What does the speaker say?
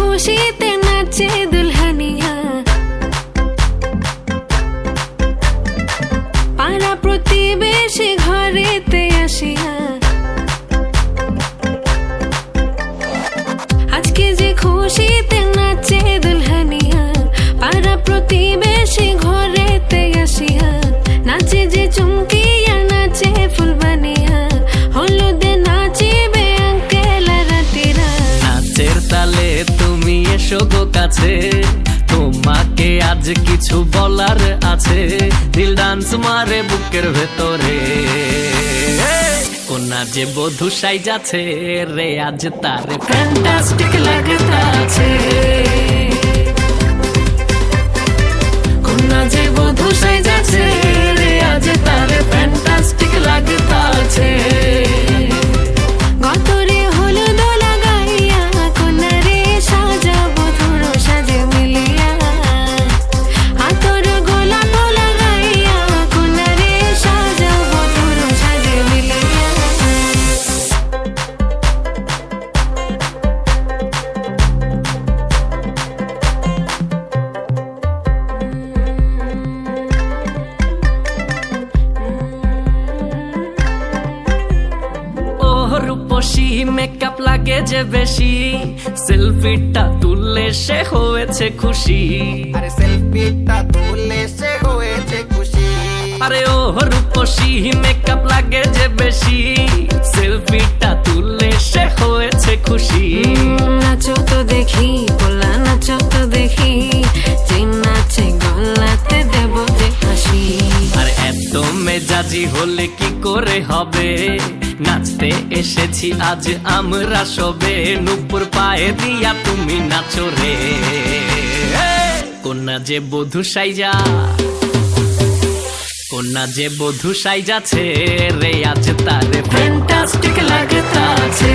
খুশিতে নাচে দুলহানিয়া, পাড়া প্রতিবেশী ঘরেতে আসিয়া, আজকে যে খুশিতে নাচে দুলহানিয়া, পাড়া প্রতিবেশী ঘরেতে আসিয়া, নাচে যে চুমকিয়া নাচে ফুলবানিয়া, হলুদে নাচিবে আঙ্কেল রাতিরা। নাচের তালে তুমি এসো গো কাছে, তোমাকে আজ কিছু বলার আছে, দিল ডান্স মারে বুকের ভেতরে। কোনা যে বধূ সাইজাছে রে আজ তারে ফ্যান্টাস্টিক লাগতাছে। কোনা যে বধূ সাইজাছে রে আজ তারে ফ্যান্টাস্টিক লাগতাছে। গতরে হলুদ লাগাইয়া কোনারে সাজাবো ধুর সাজে মিলিয়া, আতর গোলাপ লাগাইয়া কোনারে সাজাবো ধুর সাজে মিলিয়া। রূপসী মেকআপ লাগে যে বেশি, সেলফিটা তুললে সে হয়েছে খুশি। আরে সেলফিটা তুললে সে হয়েছে খুশি। আরে ও রূপসী মেকআপ লাগে যে বেশি, সেলফিটা তুললে সে হয়েছে খুশি। নাচো তো দেখি পোলা, নাচো তো দেখি, যে নাচে গলাতে দেব যে হাসি। আর এত মেজাজি হলে কি করে হবে, নাচতে এসেছি আজ আমরা সবে, নুপুর পায়ে দিয়া তুমি নাচো রে। কোনা যে বধূ সাইজা, কোনা যে বধূ সাইজাছে রে আজ তারে ফ্যান্টাস্টিক লাগতাছে।